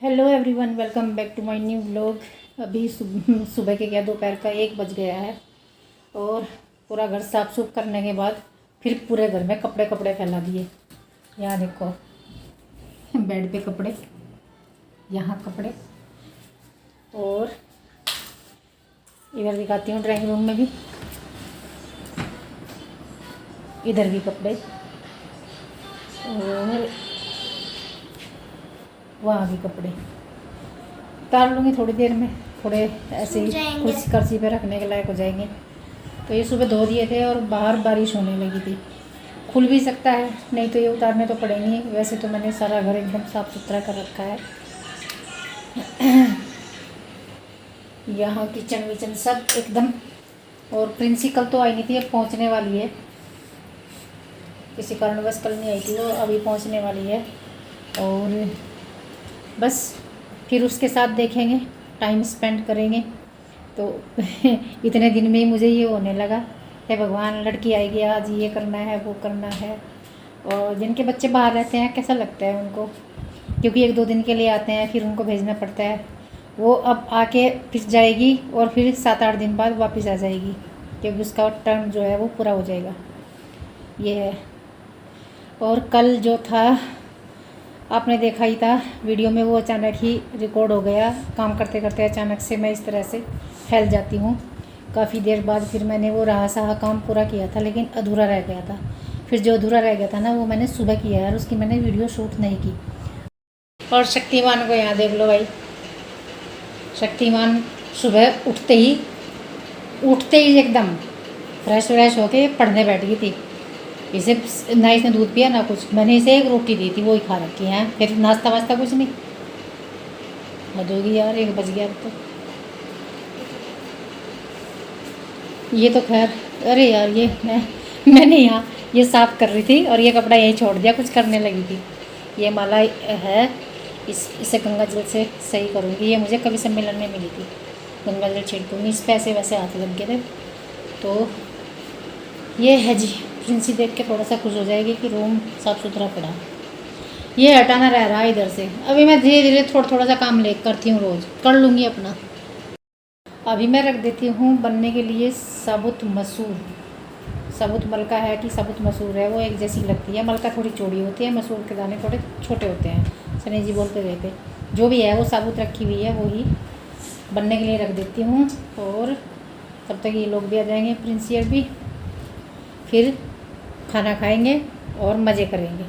Hello everyone, welcome back to my new vlog. अभी सुबह के क्या दोपहर का 1 बज गया है और पूरा घर साफ सुफ करने के बाद फिर पूरे घर में कपड़े कपड़े फैला दिए। यहाँ देखो, बेड पे कपड़े, यहाँ कपड़े, और इधर दिखाती हूँ ड्राइंग रूम में भी, इधर भी कपड़े और वहाँ भी कपड़े। उतार लूँगी थोड़ी देर में, थोड़े ऐसे ही कुर्सी कर्सी पे रखने के लायक हो जाएंगे। तो ये सुबह धो दिए थे और बाहर बारिश होने लगी थी। खुल भी सकता है, नहीं तो ये उतारने तो पड़ेंगे। वैसे तो मैंने सारा घर एकदम साफ़ सुथरा कर रखा है। यहाँ किचन विचन सब एकदम। और प्रिंसी कल तो आई नहीं थी, अब पहुँचने वाली है। किसी कारणवश कल नहीं आई थी, वो अभी पहुँचने वाली है। और बस फिर उसके साथ देखेंगे, टाइम स्पेंड करेंगे। तो इतने दिन में ही मुझे ये होने लगा, हे भगवान, लड़की आएगी आज, ये करना है वो करना है। और जिनके बच्चे बाहर रहते हैं कैसा लगता है उनको, क्योंकि 1-2 दिन के लिए आते हैं, फिर उनको भेजना पड़ता है। वो अब आके फिर जाएगी और फिर 7-8 दिन बाद वापस आ जाएगी, क्योंकि उसका टर्म जो है वो पूरा हो जाएगा। ये है। और कल जो था आपने देखा ही था वीडियो में, वो अचानक ही रिकॉर्ड हो गया। काम करते करते अचानक से मैं इस तरह से फैल जाती हूँ। काफ़ी देर बाद फिर मैंने वो रहा सहा काम पूरा किया था, लेकिन अधूरा रह गया था। फिर जो अधूरा रह गया था ना, वो मैंने सुबह किया है और उसकी मैंने वीडियो शूट नहीं की। और शक्तिमान को यहाँ देख लो भाई, शक्तिमान सुबह उठते ही एकदम फ्रेश व्रेश होके पढ़ने बैठ गई थी। इसे ना इसने दूध पिया ना कुछ। मैंने इसे एक रोटी दी थी, वो ही खा रखी है। फिर नाश्ता वास्ता कुछ नहीं। हद होगी यार, 1 बज गया अब तो। ये तो खैर, अरे यार, ये मैंने यहाँ ये साफ़ कर रही थी और ये कपड़ा यहीं छोड़ दिया, कुछ करने लगी थी। ये माला है, इसे गंगा जल से सही करूँगी। ये मुझे कवि सम्मेलन में मिली थी, गंगा जल छिड़कूँगी। इस पे ऐसे वैसे हाथ लग गए थे। तो ये है जी। प्रिंसी देख के थोड़ा सा खुश हो जाएगी कि रूम साफ़ सुथरा पड़ा। ये हटाना रह रहा है इधर से। अभी मैं धीरे धीरे थोड़ा सा काम ले करती हूँ, रोज़ कर लूँगी अपना। अभी मैं रख देती हूँ बनने के लिए साबुत मसूर। साबुत मलका है कि साबुत मसूर है, वो एक जैसी लगती है। मलका थोड़ी चौड़ी होती है, मसूर के दाने थोड़े छोटे होते हैं। सनी जी बोलते गए थे। जो भी है वो साबुत रखी हुई है, वो ही बनने के लिए रख देती हूँ। और तब तक ये लोग भी आ जाएंगे, प्रिंसियर भी। फिर खाना खाएंगे और मज़े करेंगे।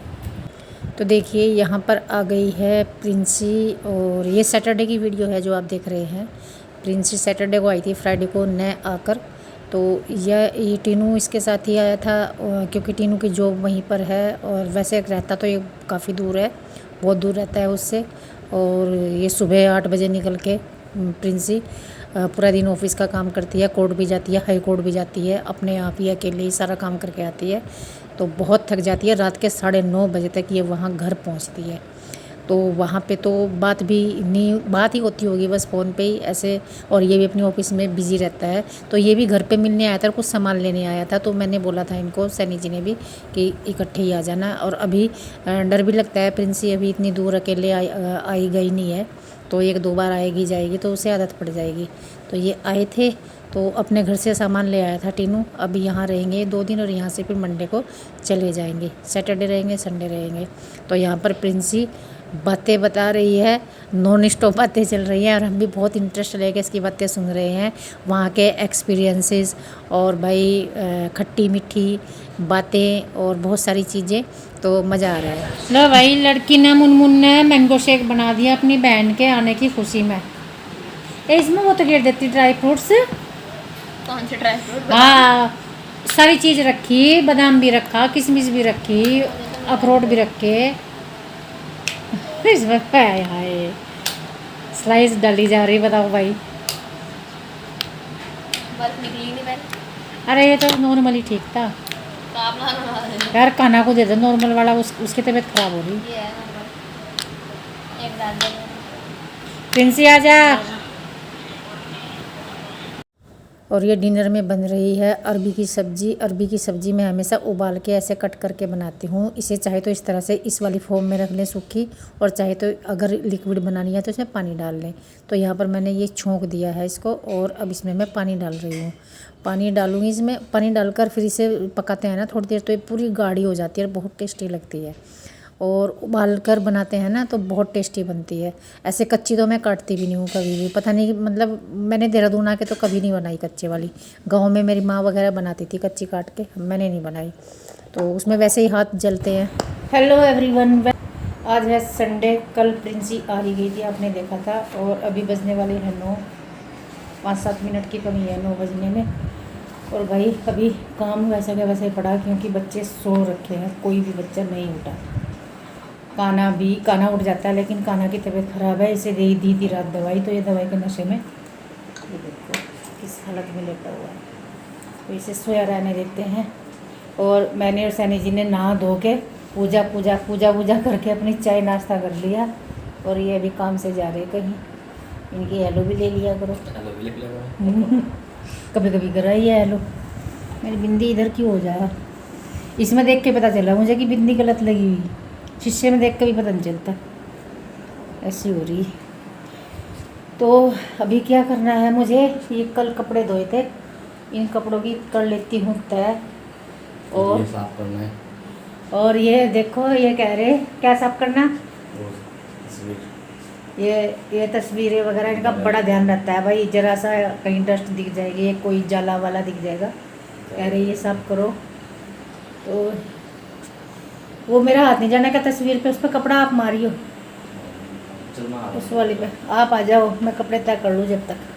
तो देखिए, यहाँ पर आ गई है प्रिंसी। और ये सैटरडे की वीडियो है जो आप देख रहे हैं। प्रिंसी सैटरडे को आई थी, फ्राइडे को न आकर। तो ये टीनू इसके साथ ही आया था, क्योंकि टीनू की जॉब वहीं पर है। और वैसे रहता तो ये काफ़ी दूर है, बहुत दूर रहता है उससे। और ये सुबह 8 बजे निकल के प्रिंसी पूरा दिन ऑफिस का काम करती है। कोर्ट भी जाती है, हाई कोर्ट भी जाती है, अपने आप ही अकेले ही सारा काम करके आती है। तो बहुत थक जाती है। रात के 9:30 बजे तक ये वहाँ घर पहुँचती है। तो वहाँ पे तो बात ही होती होगी बस फ़ोन पे ही ऐसे। और ये भी अपनी ऑफिस में बिज़ी रहता है। तो ये भी घर पे मिलने आया था, कुछ सामान लेने आया था। तो मैंने बोला था इनको, सनी जी ने भी, कि इकट्ठे ही आ जाना। और अभी डर भी लगता है, प्रिंसी अभी इतनी दूर अकेले आई गई नहीं है। तो 1-2 बार आएगी जाएगी तो उसे आदत पड़ जाएगी। तो ये आए थे, तो अपने घर से सामान ले आया था टीनू। अभी यहाँ रहेंगे 2 दिन और यहाँ से फिर मंडे को चले जाएंगे। सैटरडे रहेंगे, संडे रहेंगे। तो यहाँ पर प्रिंसी बातें बता रही है, नॉन स्टॉप बातें चल रही हैं। और हम भी बहुत इंटरेस्ट लेके इसकी बातें सुन रहे हैं, वहाँ के एक्सपीरियंसेस। और भाई खट्टी मीठी बातें और बहुत सारी चीज़ें। तो मज़ा आ रहा है। लो भाई, लड़की ने मुनमुन ने मैंगो शेक बना दिया अपनी बहन के आने की खुशी में। इसमें वो तो गिर देती ड्राई फ्रूट्स। कौन से ड्राई फ्रूट? हाँ, सारी चीज़ रखी, बादाम भी रखा, किशमिश भी रखी, अखरोट भी रखे। इसमें हाय स्लाइस डाली जा रही, बताओ भाई। बर्फ निकली नहीं पहले। अरे ये तो नॉर्मली ठीक था तो आप ना यार। खाना को दे दो नॉर्मल वाला, उसकी तबीयत खराब हो रही। ये है नंबर एक डाल दे। प्रिंसी आ जा। और ये डिनर में बन रही है अरबी की सब्ज़ी। अरबी की सब्ज़ी मैं हमेशा उबाल के ऐसे कट करके बनाती हूँ। इसे चाहे तो इस तरह से इस वाली फॉर्म में रख लें सूखी, और चाहे तो अगर लिक्विड बनानी है तो इसमें पानी डाल लें। तो यहाँ पर मैंने ये छोंक दिया है इसको, और अब इसमें मैं पानी डाल रही हूँ। पानी डालूँगी इसमें, पानी डालकर फिर इसे पकाते हैं ना थोड़ी देर, तो ये पूरी गाढ़ी हो जाती है और बहुत टेस्टी लगती है। और उबाल कर बनाते हैं ना तो बहुत टेस्टी बनती है। ऐसे कच्ची तो मैं काटती भी नहीं हूँ कभी भी, पता नहीं, मतलब मैंने देहरादून आके तो कभी नहीं बनाई कच्चे वाली। गांव में मेरी माँ वगैरह बनाती थी कच्ची काट के, मैंने नहीं बनाई, तो उसमें वैसे ही हाथ जलते हैं। हेलो एवरीवन, आज है संडे। कल प्रिंसी आ ही गई थी, आपने देखा था, और अभी बजने वाले हैं 9, 5-7 मिनट की कमी है 9 बजने में। और भाई अभी काम वैसा का वैसे ही पड़ा, क्योंकि बच्चे सो रखे हैं, कोई भी बच्चा नहीं उठा। काना उठ जाता है, लेकिन काना की तबीयत ख़राब है, इसे दी थी रात दवाई, तो ये दवाई के नशे में ये देखो किस हालत में लेटा हुआ है, तो इसे सोया रहने देते हैं। और मैंने और सैनी जी ने नहा धो के पूजा करके अपनी चाय नाश्ता कर लिया, और ये अभी काम से जा रहे कहीं। इनकी हेलो भी ले लिया करो, कभी कभी करा ही है हेलो। मेरी बिंदी इधर क्यों हो जाए, इसमें देख के पता चला मुझे कि बिंदी गलत लगी हुई, शीशे में देख के भी पता नहीं चलता, ऐसी हो रही। तो अभी क्या करना है मुझे, ये कल कपड़े धोए थे, इन कपड़ों की कर लेती हूँ तय, और ये साफ करना है। और ये देखो, ये कह रहे क्या साफ करना, ये तस्वीरें वगैरह, इनका बड़ा ध्यान रहता है भाई। जरा सा कहीं डस्ट दिख जाएगी, कोई जाला वाला दिख जाएगा, कह रहे ये साफ करो। तो वो मेरा हाथ नहीं जाने का तस्वीर पे, उस पर कपड़ा आप मारियो, उस वाले पे आप आ जाओ, मैं कपड़े तय कर लूँ जब तक।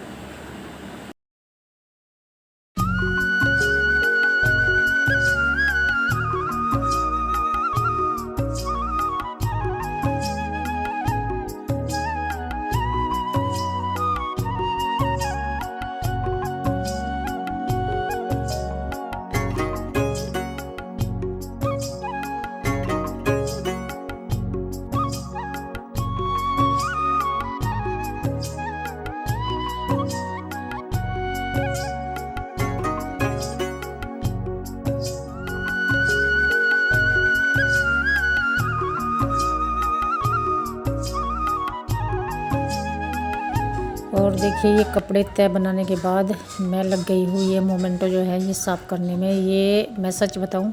और देखिए ये कपड़े तय बनाने के बाद मैं लग गई हूँ ये मोमेंटो जो है ये साफ़ करने में। ये मैं सच बताऊँ,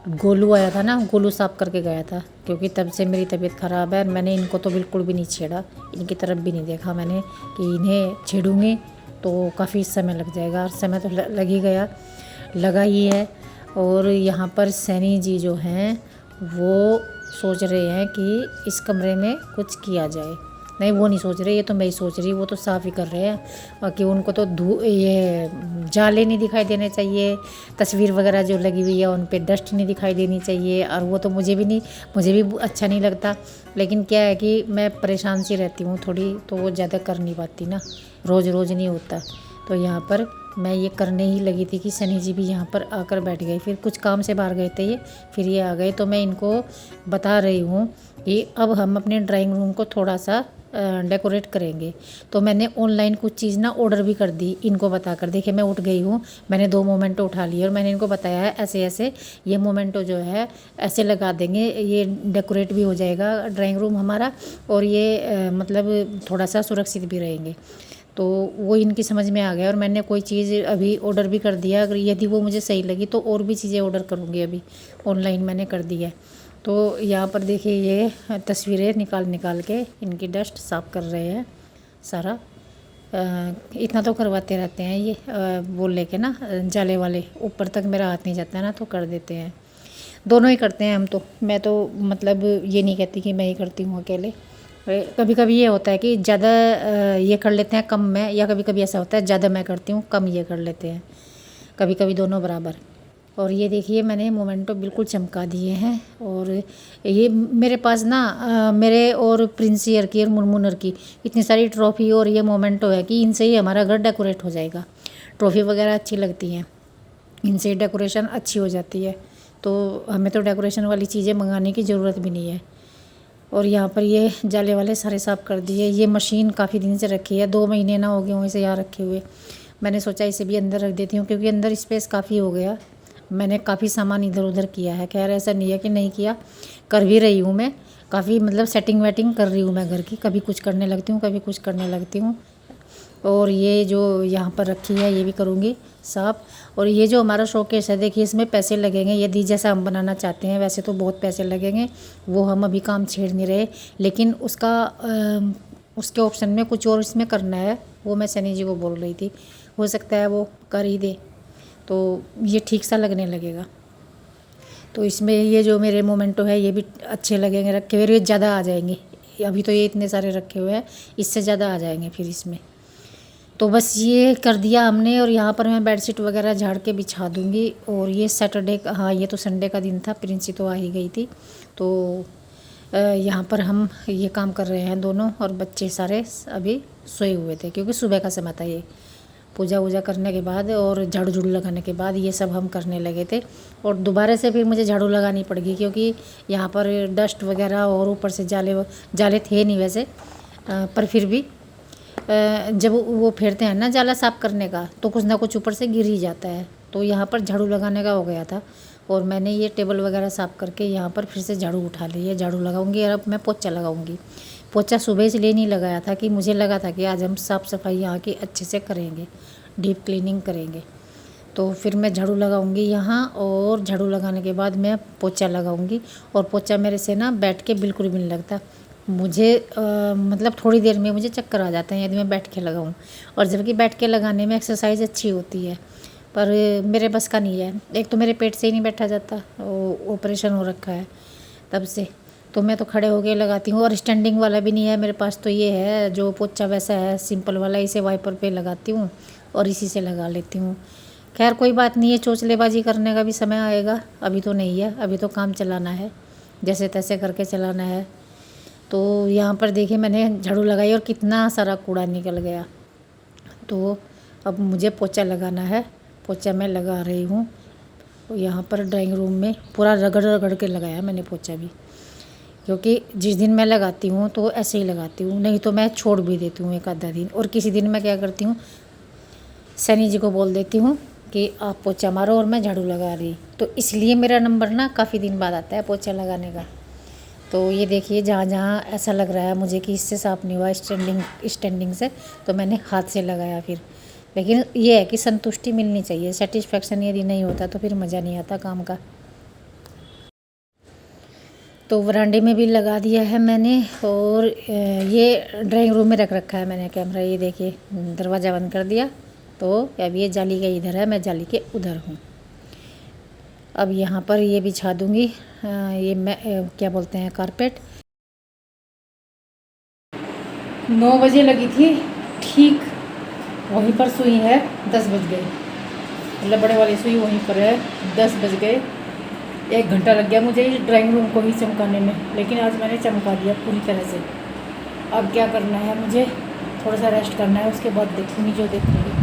गोलू आया था ना, गोलू साफ़ करके गया था, क्योंकि तब से मेरी तबीयत ख़राब है। मैंने इनको तो बिल्कुल भी नहीं छेड़ा, इनकी तरफ भी नहीं देखा मैंने कि इन्हें छेड़ूँगी तो काफ़ी समय लग जाएगा, और समय तो लग ही गया, लगा ही है। और यहाँ पर सैनी जी जो हैं वो सोच रहे हैं कि इस कमरे में कुछ किया जाए। नहीं, वो नहीं सोच रहे, ये तो मैं ही सोच रही, वो तो साफ़ ही कर रहे हैं। और कि उनको तो ये जाले नहीं दिखाई देने चाहिए, तस्वीर वगैरह जो लगी हुई है उन पे डस्ट नहीं दिखाई देनी चाहिए, और वो तो मुझे भी अच्छा नहीं लगता। लेकिन क्या है कि मैं परेशान सी रहती हूँ थोड़ी, तो वो ज़्यादा कर नहीं पाती ना, रोज़ नहीं होता। तो यहाँ पर मैं ये करने ही लगी थी कि सनी जी भी यहाँ पर आकर बैठ गए, फिर कुछ काम से बाहर गए थे ये, फिर ये आ गए। तो मैं इनको बता रही हूँ कि अब हम अपने ड्राइंग रूम को थोड़ा सा डेकोरेट करेंगे। तो मैंने ऑनलाइन कुछ चीज़ ना ऑर्डर भी कर दी इनको बताकर। देखिए मैं उठ गई हूँ, मैंने 2 मोमेंटो उठा लिए, और मैंने इनको बताया है ऐसे ऐसे ये मोमेंटो जो है ऐसे लगा देंगे, ये डेकोरेट भी हो जाएगा ड्राइंग रूम हमारा, और ये मतलब थोड़ा सा सुरक्षित भी रहेंगे। तो वो इनकी समझ में आ गया, और मैंने कोई चीज़ अभी ऑर्डर भी कर दिया, अगर यदि वो मुझे सही लगी तो और भी चीज़ें ऑर्डर करूँगी, अभी ऑनलाइन मैंने कर दी है। तो यहाँ पर देखिए ये तस्वीरें निकाल के इनकी डस्ट साफ़ कर रहे हैं सारा। इतना तो करवाते रहते हैं ये, बोल लेके ना जाले वाले, ऊपर तक मेरा हाथ नहीं जाता है ना, तो कर देते हैं, दोनों ही करते हैं हम तो। मैं तो मतलब ये नहीं कहती कि मैं ही करती हूँ अकेले, कभी कभी ये होता है कि ज़्यादा ये कर लेते हैं कम मैं, या कभी कभी ऐसा होता है ज़्यादा मैं करती हूँ कम ये कर लेते हैं, कभी कभी दोनों बराबर। और ये देखिए मैंने मोमेंटो बिल्कुल चमका दिए हैं। और ये मेरे पास ना मेरे और प्रिंसियर की और मुनमुनर की इतनी सारी ट्रॉफ़ी और ये मोमेंटो है कि इनसे ही हमारा घर डेकोरेट हो जाएगा। ट्रॉफ़ी वगैरह अच्छी लगती हैं, इनसे डेकोरेशन अच्छी हो जाती है, तो हमें तो डेकोरेशन वाली चीज़ें मंगाने की ज़रूरत भी नहीं है। और यहाँ पर ये जाले वाले सारे साफ़ कर दिए। ये मशीन काफ़ी दिन से रखी है, 2 महीने ना हो गए हों इसे यहाँ रखे हुए, मैंने सोचा इसे भी अंदर रख देती हूँ, क्योंकि अंदर स्पेस काफ़ी हो गया। मैंने काफ़ी सामान इधर उधर किया है। खैर ऐसा नहीं है कि नहीं किया, कर भी रही हूँ मैं। काफ़ी मतलब सेटिंग वेटिंग कर रही हूँ मैं घर की, कभी कुछ करने लगती हूँ, कभी कुछ करने लगती हूँ। और ये जो यहाँ पर रखी है ये भी करूँगी साफ। और ये जो हमारा शोकेस है, देखिए इसमें पैसे लगेंगे यदि जैसा हम बनाना चाहते हैं, वैसे तो बहुत पैसे लगेंगे, वो हम अभी काम छेड़ नहीं रहे। लेकिन उसके ऑप्शन में कुछ और इसमें करना है, वो मैं सनी जी को बोल रही थी, हो सकता है वो कर ही दे तो ये ठीक सा लगने लगेगा। तो इसमें ये जो मेरे मोमेंटो है ये भी अच्छे लगेंगे रखे हुए, ये ज़्यादा आ जाएंगे। अभी तो ये इतने सारे रखे हुए हैं, इससे ज़्यादा आ जाएंगे फिर इसमें। तो बस ये कर दिया हमने। और यहाँ पर मैं बेडशीट वगैरह झाड़ के बिछा दूँगी। और ये सैटरडे का, हाँ ये तो संडे का दिन था, प्रिंसी तो आ ही गई थी। तो यहाँ पर हम ये काम कर रहे हैं दोनों, और बच्चे सारे अभी सोए हुए थे, क्योंकि सुबह का समय था। ये पूजा वूजा करने के बाद और झाड़ू झूड़ू लगाने के बाद ये सब हम करने लगे थे। और दोबारा से फिर मुझे झाड़ू लगानी पड़ेगी, क्योंकि यहाँ पर डस्ट वगैरह और ऊपर से जाले थे नहीं वैसे, पर फिर भी जब वो फेरते हैं ना जाला साफ़ करने का, तो कुछ ना कुछ ऊपर से गिर ही जाता है। तो यहाँ पर झाड़ू लगाने का हो गया था, और मैंने ये टेबल वगैरह साफ़ करके यहाँ पर फिर से झाड़ू उठा ली है। झाड़ू लगाऊंगी और अब मैं पोछा लगाऊंगी। पोछा सुबह इसलिए नहीं लगाया था कि मुझे लगा था कि आज हम साफ़ सफाई यहाँ की अच्छे से करेंगे, डीप क्लीनिंग करेंगे। तो फिर मैं झाड़ू लगाऊंगी यहाँ, और झाड़ू लगाने के बाद मैं पोछा लगाऊंगी। और पोछा मेरे से ना बैठ के बिल्कुल भी नहीं लगता मुझे, मतलब थोड़ी देर में मुझे चक्कर आ जाते हैं यदि मैं बैठ के लगाऊं। और जबकि बैठ के लगाने में एक्सरसाइज अच्छी होती है, पर मेरे बस का नहीं है। एक तो मेरे पेट से ही नहीं बैठा जाता, ऑपरेशन हो रखा है तब से, तो मैं तो खड़े होके लगाती हूँ। और स्टैंडिंग वाला भी नहीं है मेरे पास, तो ये है जो पोछा वैसा है सिंपल वाला, इसे वाइपर पे लगाती हूँ और इसी से लगा लेती हूँ। खैर कोई बात नहीं है, चोचलेबाजी करने का भी समय आएगा, अभी तो नहीं है, अभी तो काम चलाना है, जैसे तैसे करके चलाना है। तो यहाँ पर देखिए मैंने झाड़ू लगाई और कितना सारा कूड़ा निकल गया। तो अब मुझे पोछा लगाना है, पोछा मैं लगा रही हूँ। यहाँ पर ड्राइंग रूम में पूरा रगड़ रगड़ के लगाया मैंने पोछा भी, क्योंकि जिस दिन मैं लगाती हूँ तो ऐसे ही लगाती हूँ, नहीं तो मैं छोड़ भी देती हूँ एक आधा दिन। और किसी दिन मैं क्या करती हूँ, सनी जी को बोल देती हूँ कि आप पोछा मारो और मैं झाड़ू लगा रही, तो इसलिए मेरा नंबर ना काफ़ी दिन बाद आता है पोछा लगाने का। तो ये देखिए जहाँ जहाँ ऐसा लग रहा है मुझे कि इससे साफ़ नहीं हुआ स्टैंडिंग से, तो मैंने हाथ से लगाया फिर। लेकिन ये है कि संतुष्टि मिलनी चाहिए, सेटिस्फेक्शन यदि नहीं होता तो फिर मज़ा नहीं आता काम का। तो वरांडे में भी लगा दिया है मैंने। और ये ड्राइंग रूम में रख रखा है मैंने कैमरा, ये देखिए दरवाज़ा बंद कर दिया। तो अब ये जाली का इधर है, मैं जाली के उधर हूँ। अब यहाँ पर ये बिछा दूँगी, ये मैं क्या बोलते हैं कारपेट। 9 बजे लगी थी, ठीक वहीं पर सुई है 10 बज गए, मतलब बड़े वाली सुई वहीं पर है 10 बज गए। 1 घंटा लग गया मुझे इस ड्राइंग रूम को ही चमकाने में, लेकिन आज मैंने चमका दिया पूरी तरह से। अब क्या करना है, मुझे थोड़ा सा रेस्ट करना है, उसके बाद देखूँगी जो देखूँगी।